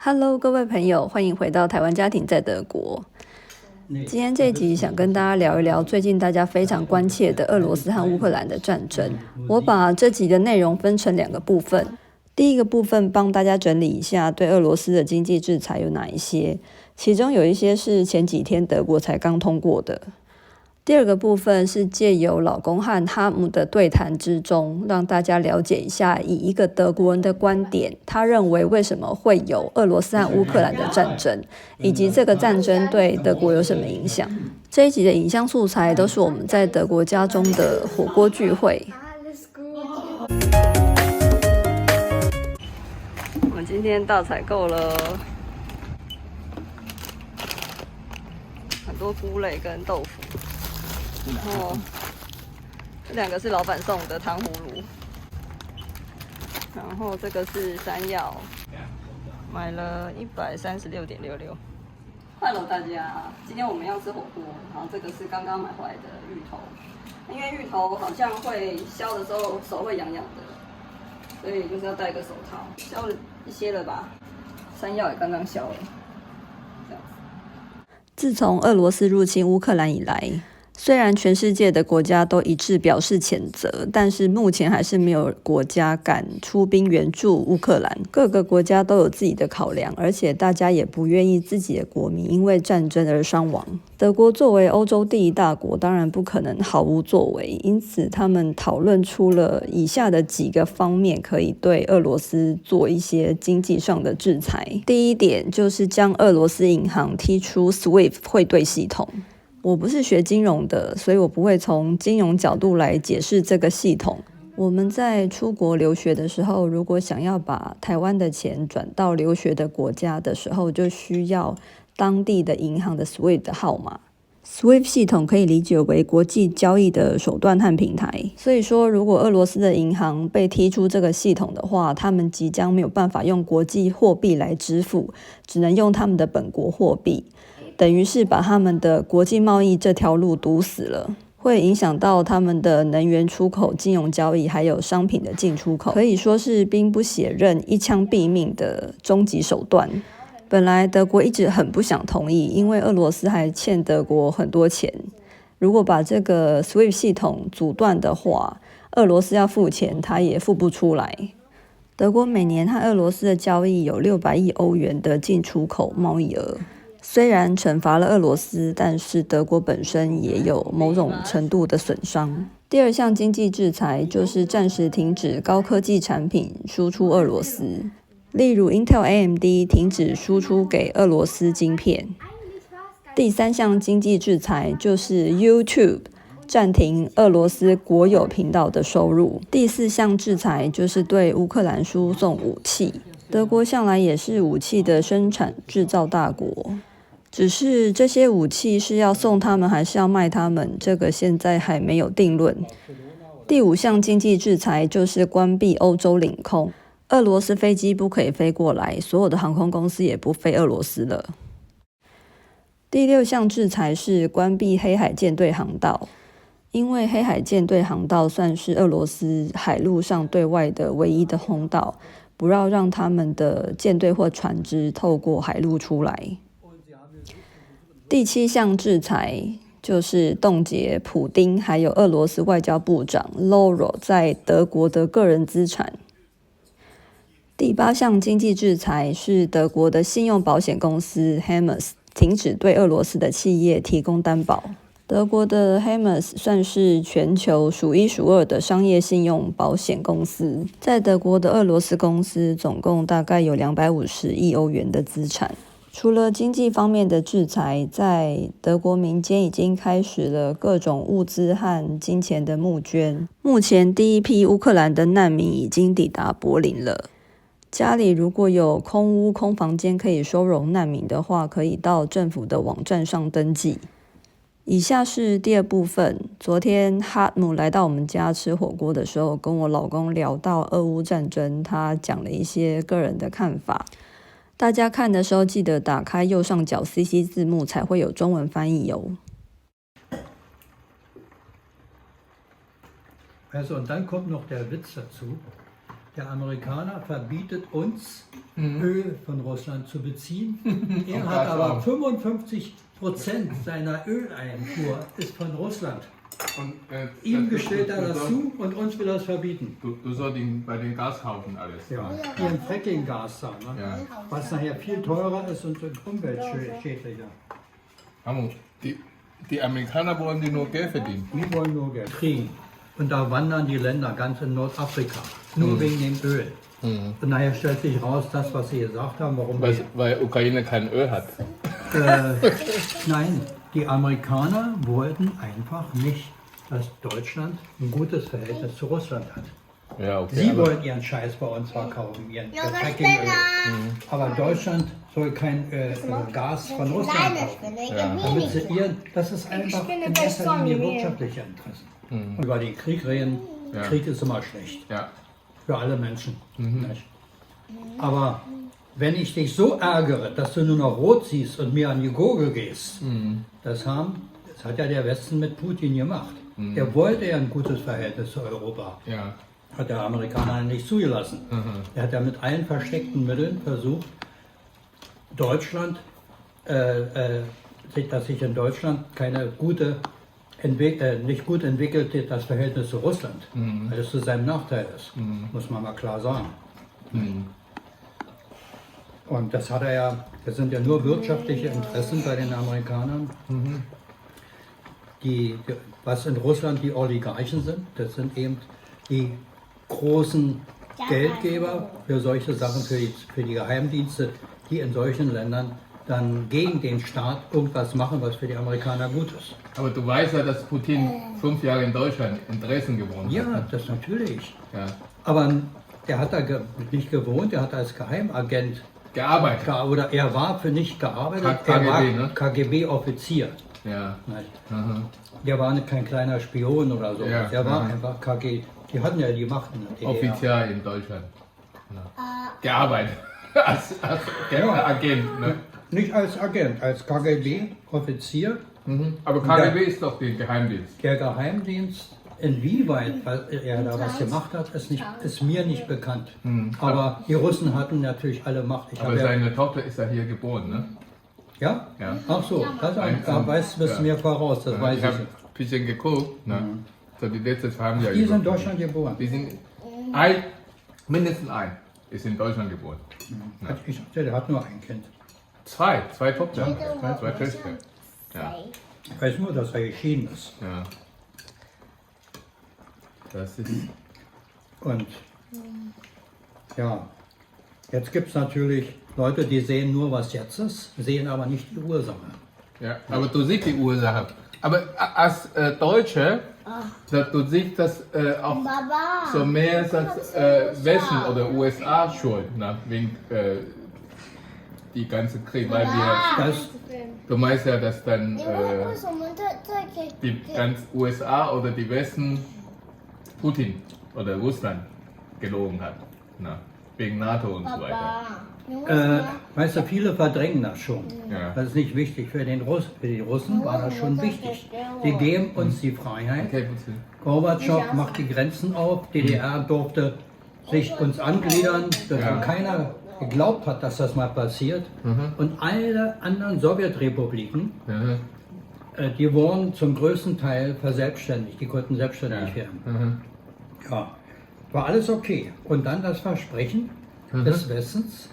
Hello，各位朋友，欢迎回到台湾家庭在德国。今天这集想跟大家聊一聊最近大家非常关切的俄罗斯和乌克兰的战争。我把这集的内容分成2个部分。第一个部分帮大家整理一下对俄罗斯的经济制裁有哪一些，其中有一些是前几天德国才刚通过的。第二个部分是借由老公和哈姆的对谈之中，让大家了解一下，以一个德国人的观点，他认为为什么会有俄罗斯和乌克兰的战争，以及这个战争对德国有什么影响。这一集的影像素材都是我们在德国家中的火锅聚会。我们今天大采购了很多菇类跟豆腐。然后这2个是老板送的糖葫芦，然后这个是山药，买了136.66。Hello 大家，今天我们要吃火锅，然后这个是刚刚买回来的芋头，因为芋头好像会削的时候手会痒痒的，所以就是要戴个手套。削了一些了吧，山药也刚刚削了。这样子。自从俄罗斯入侵乌克兰以来，虽然全世界的国家都一致表示谴责，但是目前还是没有国家敢出兵援助乌克兰。各个国家都有自己的考量，而且大家也不愿意自己的国民因为战争而伤亡。德国作为欧洲第一大国，当然不可能毫无作为，因此他们讨论出了以下的几个方面可以对俄罗斯做一些经济上的制裁。第一点就是将俄罗斯银行踢出 SWIFT 汇兑系统。我不是学金融的，所以我不会从金融角度来解释这个系统。我们在出国留学的时候，如果想要把台湾的钱转到留学的国家的时候，就需要当地的银行的 SWIFT 号码。SWIFT 系统可以理解为国际交易的手段和平台，所以说如果俄罗斯的银行被踢出这个系统的话，他们即将没有办法用国际货币来支付，只能用他们的本国货币。等于是把他们的国际贸易这条路堵死了，会影响到他们的能源出口、金融交易还有商品的进出口，可以说是兵不血刃、一枪毙命的终极手段。本来德国一直很不想同意，因为俄罗斯还欠德国很多钱，如果把这个 SWIFT 系统阻断的话，俄罗斯要付钱他也付不出来。德国每年和俄罗斯的交易有600亿欧元的进出口贸易额。虽然惩罚了俄罗斯，但是德国本身也有某种程度的损伤。第2项经济制裁就是暂时停止高科技产品输出俄罗斯，例如 Intel、AMD 停止输出给俄罗斯晶片。第3项经济制裁就是 YouTube 暂停俄罗斯国有频道的收入。第4项制裁就是对乌克兰输送武器。德国向来也是武器的生产制造大国。只是这些武器是要送他们还是要卖他们，这个现在还没有定论。第5项经济制裁就是关闭欧洲领空，俄罗斯飞机不可以飞过来，所有的航空公司也不飞俄罗斯了。第6项制裁是关闭黑海舰队航道，因为黑海舰队航道算是俄罗斯海陆上对外的唯一的通道，不要让他们的舰队或船只透过海路出来。第7项制裁就是冻结普丁还有俄罗斯外交部长 Lavrov 在德国的个人资产。第8项经济制裁是德国的信用保险公司 Hermes 停止对俄罗斯的企业提供担保。德国的 Hermes 算是全球数1数2的商业信用保险公司，在德国的俄罗斯公司总共大概有250亿欧元的资产。除了经济方面的制裁，在德国民间已经开始了各种物资和金钱的募捐。目前第一批乌克兰的难民已经抵达柏林了。家里如果有空屋、空房间可以收容难民的话，可以到政府的网站上登记。以下是第2部分。昨天哈姆来到我们家吃火锅的时候，跟我老公聊到俄乌战争，他讲了一些个人的看法。大家看的时候记得打开右上角 CC 字幕，才会有中文翻译哦。Also, und dann kommt noch der Witz dazu. der Amerikaner verbietet uns, Öl von Russland zu beziehen. Er hat aber 55% seiner Öleinfuhr ist von Russland. Und, Ihm gestellt er das zu und uns will das verbieten. Du sollst bei den Gas kaufen alles. Ja, ihren Fracking-Gas da, ne? Ja. Was nachher viel teurer ist und umweltschädlicher. Hammer. Die Amerikaner wollen die nur Geld verdienen. Die wollen nur Geld kriegen. Und da wandern die Länder ganz in Nordafrika, nur wegen dem Öl. Und nachher stellt sich raus, das, was Sie gesagt haben, warum Weil Ukraine kein Öl hat. Nein, die Amerikaner wollten einfach nicht, dass Deutschland ein gutes Verhältnis zu Russland hat. Ja, okay. Sie wollen ihren Scheiß bei uns verkaufen, ihren Frackingöl. Aber Deutschland soll kein Gas von Russland kaufen. Damit sie das ist einfach in erster Linie wirtschaftliche Interessen. Und über den Krieg reden, Krieg ist immer schlecht. Ja. Für alle Menschen. Nicht? Aber wenn ich dich so ärgere, dass du nur noch rot siehst und mir an die Gurgel gehst, das hat ja der Westen mit Putin gemacht. Er wollte ja ein gutes Verhältnis zu Europa. Ja. Hat der Amerikaner nicht zugelassen. Er hat ja mit allen versteckten Mitteln versucht, Deutschland, dass sich in Deutschland keine nicht gut entwickelte das Verhältnis zu Russland, weil es zu seinem Nachteil ist, muss man mal klar sagen. Und das hat er ja, das sind ja nur wirtschaftliche Interessen bei den Amerikanern, was in Russland die Oligarchen sind, das sind eben die großen Geldgeber für solche Sachen, für die Geheimdienste, die in solchen Ländern dann gegen den Staat irgendwas machen, was für die Amerikaner gut ist. Aber du weißt ja, dass Putin 5 Jahre in Deutschland Interessen gewonnen hat. Ja, das natürlich. Ja. Aber der hat da nicht gewohnt, er hat als Geheimagent Gearbeitet. Oder er war für nicht gearbeitet, KGB, er war ne? KGB-Offizier. Ja. Der war kein kleiner Spion oder so, Ja, der war ja. einfach KGB. Die hatten ja die Macht in der DDR. Offizier in Deutschland. Ja. Gearbeitet. als Agent. Ne? Nicht als Agent, als KGB-Offizier. Aber KGB ist doch der Geheimdienst. Der Geheimdienst, inwieweit er da was gemacht hat, ist mir nicht bekannt. Aber die Russen hatten natürlich alle Macht. Aber seine Tochter ist ja hier geboren, ne? Ja? Ja. Ach so, da bist du mir voraus, das weiß Ich habe ein bisschen geguckt. Ne? So die letzten 2 haben ja Die sind in Deutschland geboren. Die sind mindestens ein ist in Deutschland geboren. Ja. Ich dachte, der hat nur ein Kind. 2 Tochter. 2 Töchter. Ja. Ich weiß nur, dass er geschieden ist. Ja. Das ist. Und ja, jetzt gibt es natürlich Leute, die sehen nur, was jetzt ist, sehen aber nicht die Ursache. Ja, aber du siehst die Ursache. Aber als Deutsche, du siehst das auch so mehr als Westen oder USA schuld, ne? Wegen die ganze Krieg, weil du meinst ja, dass dann die ganz USA oder die Westen Putin oder Russland gelogen hat, ne? Wegen NATO und so weiter. Weißt du, viele verdrängen das schon. Ja. Das ist nicht wichtig. Für die Russen war das schon wichtig. Sie geben uns die Freiheit. Okay, bitte. Gorbatschow macht die Grenzen auf. DDR durfte sich uns angliedern, dass keiner geglaubt hat, dass das mal passiert. Und alle anderen Sowjetrepubliken, die wurden zum größten Teil verselbstständigt. Die konnten selbstständig werden. Ja, war alles okay. Und dann das Versprechen des Westens,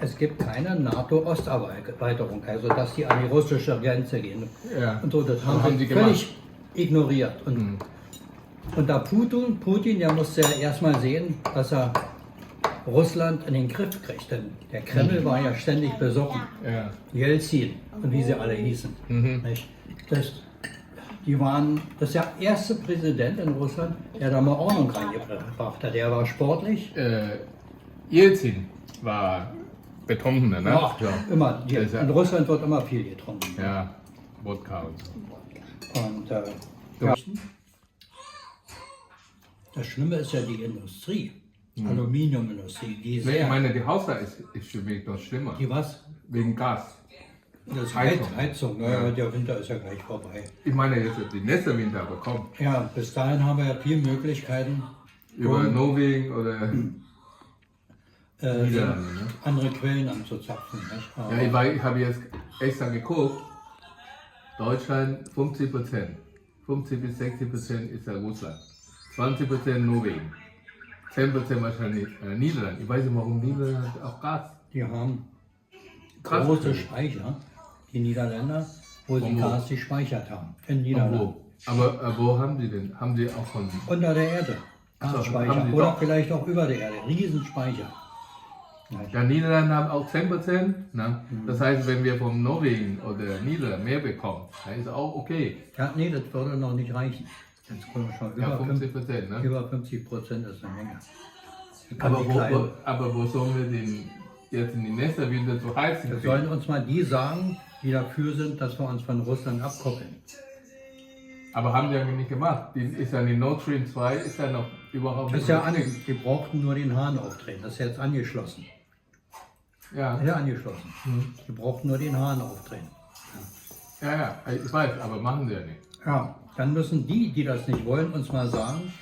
es gibt keine NATO-Osterweiterung, also dass die an die russische Grenze gehen. Ja. Und so, das haben sie völlig ignoriert. Und da Putin, der musste ja erstmal sehen, dass er Russland in den Griff kriegt. Denn der Kreml war ja ständig besoffen. Ja. Jelzin und wie sie alle hießen. Nicht? Das ist der erste Präsident in Russland, der da mal Ordnung reingebracht hat. Der war sportlich. Jelzin war Betrunkener, ne? Ja, immer. In Russland wird immer viel getrunken. Ja, Wodka und so. Und ja. Das Schlimme ist ja die Industrie, Aluminiumindustrie. Die Ich meine, die Hausrat ist für mich noch schlimmer. Die was? Wegen Gas. Das Heizung. Ja. Der Winter ist ja gleich vorbei. Ich meine jetzt die nächste Winter, aber kommt. Ja, bis dahin haben wir ja viele Möglichkeiten. Über Norwegen oder Niederlande, ne? andere Quellen anzuzapfen. Nicht? Aber Ja, ich habe jetzt extra geguckt. Deutschland 50%. 50 bis 60% ist ja Russland. 20% Norwegen. 10% wahrscheinlich Niederlande. Ich weiß nicht, warum Niederlande auch Gas. die haben Krass. große Speicher, die Niederländer, wo sie Und wo? Gas gespeichert haben. In Und Niederlanden. wo? Aber wo haben die denn? Haben die auch von. Unter der Erde. Gasspeicher. haben die Oder doch. vielleicht auch über der Erde. Riesenspeicher. Ja, Niederlande haben auch 10%. Ne? Das heißt, wenn wir von Norwegen oder Niederlande mehr bekommen, dann ist auch okay. Ja, nee, das würde noch nicht reichen. Jetzt kommen wir schon Ja, über 50%. Ne? Über 50% ist eine Menge. Aber wo sollen wir den jetzt in die Nässe wieder zu heizen? Wir sollen uns mal die sagen, die dafür sind, dass wir uns von Russland abkoppeln. Aber haben die ja nicht gemacht. Die ist ja die Nord Stream 2 ist ja noch überhaupt Das ist ja die brauchten nur den Hahn aufdrehen. Das ist jetzt angeschlossen. Ja. Ja, angeschlossen. Die brauchten nur den Hahn aufdrehen. Ja, ich weiß, aber machen sie ja nicht. Ja, dann müssen die, die das nicht wollen, uns mal sagen,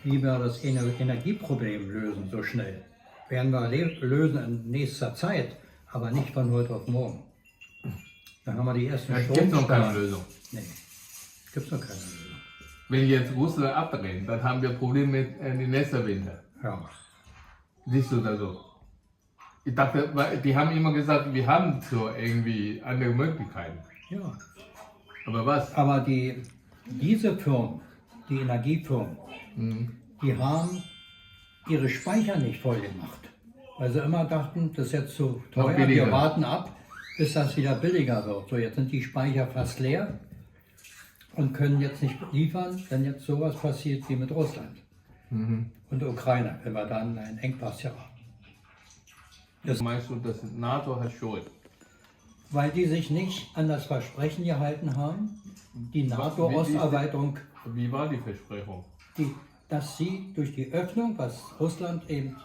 wie wir das Energieproblem lösen so schnell. Werden wir lösen in nächster Zeit, aber nicht von heute auf morgen. Dann haben wir die ersten Es gibt noch keine Lösung. Nee, gibt noch keine Lösung. Wenn jetzt Russland abdrehen, dann haben wir Probleme mit den Nässerwinter. Ja. Siehst du das so? Ich dachte, die haben immer gesagt, wir haben so irgendwie andere Möglichkeiten. Ja. Aber was? Aber diese Firmen, die Energiefirmen, die haben ihre Speicher nicht voll gemacht. Weil sie immer dachten, das ist jetzt zu teuer, billiger. wir warten ab, bis das wieder billiger wird. So, jetzt sind die Speicher fast leer und können jetzt nicht liefern, wenn jetzt sowas passiert wie mit Russland und der Ukraine, wenn wir dann einen Engpass haben. Meinst du, dass NATO hat Schuld? Weil die sich nicht an das Versprechen gehalten haben, die NATO-Osterweiterung, Wie war die Versprechung? dass sie durch die Öffnung, was Russland eben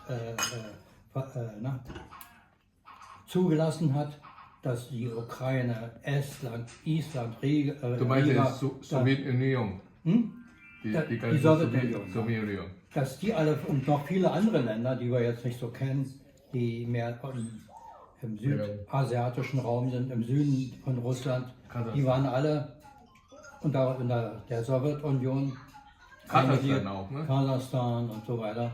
zugelassen hat, dass die Ukraine, Estland, Island, Du meinst Riga, die Sowjetunion? Die ganze Sowjetunion, Sowjetunion. dass die alle und noch viele andere Länder, die wir jetzt nicht so kennen, die mehr im südasiatischen Raum sind, im Süden von Russland, die waren alle unter der Sowjetunion, Kasachstan auch, ne? Kasachstan und so weiter,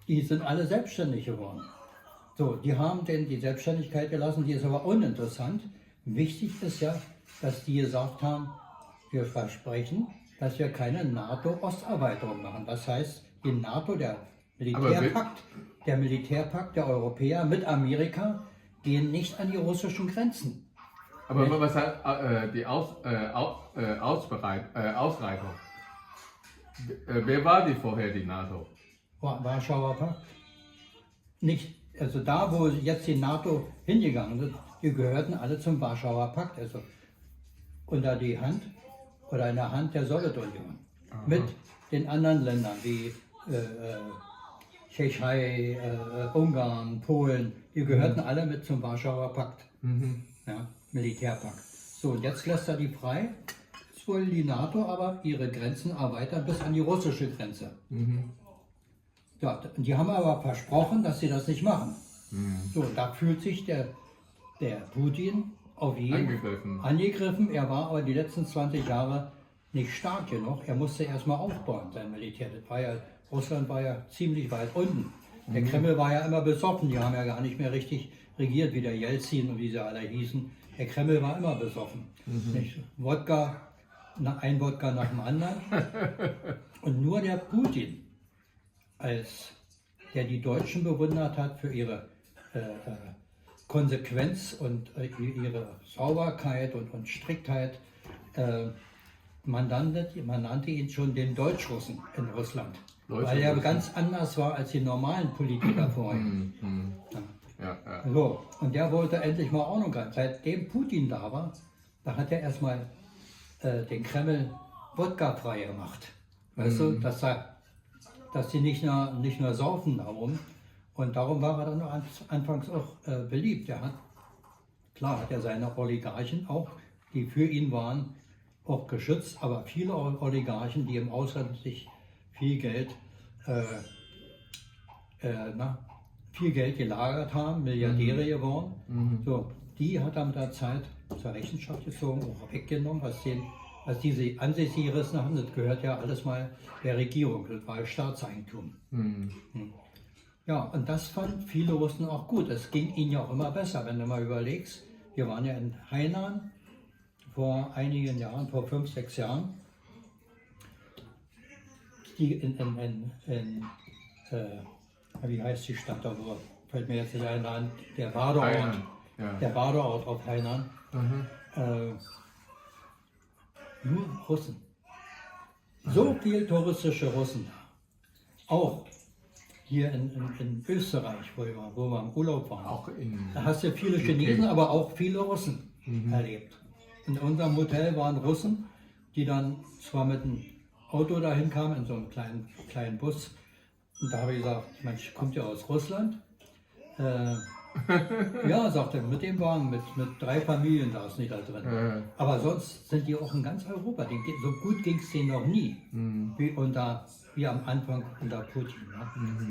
die sind alle selbstständig geworden. So, die haben denn die Selbstständigkeit gelassen, die ist aber uninteressant. Wichtig ist ja, dass die gesagt haben, wir versprechen, dass wir keine NATO-Osterweiterung machen. Das heißt, die NATO, der Militärpakt der Europäer mit Amerika, gehen nicht an die russischen Grenzen. Aber was hat die Ausreitung? Wer war die vorher, die NATO? Warschauer Pakt. Nicht, also da, wo jetzt die NATO hingegangen sind, die gehörten alle zum Warschauer Pakt, also unter die Hand oder in der Hand der Sowjetunion. Mit den anderen Ländern wie Tschechei, Ungarn, Polen, die gehörten alle mit zum Warschauer Pakt, ja, Militärpakt. So, und jetzt lässt er die frei. Jetzt wollen die NATO aber ihre Grenzen erweitern bis an die russische Grenze. Ja, die haben aber versprochen, dass sie das nicht machen. So, da fühlt sich der Putin auf jeden angegriffen. Er war aber die letzten 20 Jahre nicht stark genug. Er musste erstmal aufbauen, sein Militär. Russland war ja ziemlich weit unten. Der Kreml war ja immer besoffen. Die haben ja gar nicht mehr richtig regiert, wie der Jelzin und wie sie alle hießen. Der Kreml war immer besoffen. Nicht? Wodka, ein Wodka nach dem anderen. Und nur der Putin, der die Deutschen bewundert hat für ihre Konsequenz und ihre Sauberkeit und Striktheit, man nannte ihn schon den Deutschrussen in Russland, weil er ganz anders war als die normalen Politiker vorher. Ja. So, und der wollte endlich mal Ordnung rein. Seitdem Putin da war, da hat er erstmal den Kreml Wodka-frei gemacht. Weißt du, dass die nicht nur saufen darum. Und darum war er dann anfangs auch beliebt. Hat er seine Oligarchen auch, die für ihn waren, auch geschützt, aber viele Oligarchen, die im Ausland sich viel Geld viel Geld gelagert haben, Milliardäre geworden. So, die hat er mit der Zeit zur Rechenschaft gezogen, auch weggenommen, was die an sich gerissen haben. Das gehört ja alles mal der Regierung, das war Staatseigentum. Ja, und das fanden viele Russen auch gut. Es ging ihnen ja auch immer besser, wenn du mal überlegst. Wir waren ja in Hainan vor einigen Jahren, vor 5, 6 Jahren. Die wie heißt die Stadt da, wo, fällt mir jetzt nicht ein, der Badeort. Hainan, ja. Der Badeort auf Hainan. Nur Russen. So viel touristische Russen da. Auch hier in Österreich, wo wir im Urlaub waren. Auch in Da hast du viele Chinesen, aber auch viele Russen erlebt. In unserem Hotel waren Russen, die dann zwar mit dem Auto dahin kamen, in so einem kleinen Bus. Und da habe ich gesagt, Mensch, kommt ihr aus Russland? Ja, sagte er, mit dem Wagen, mit 3 Familien saßen die da drin. Aber sonst sind die auch in ganz Europa. So gut ging es denen noch nie, wie am Anfang unter Putin. Ne?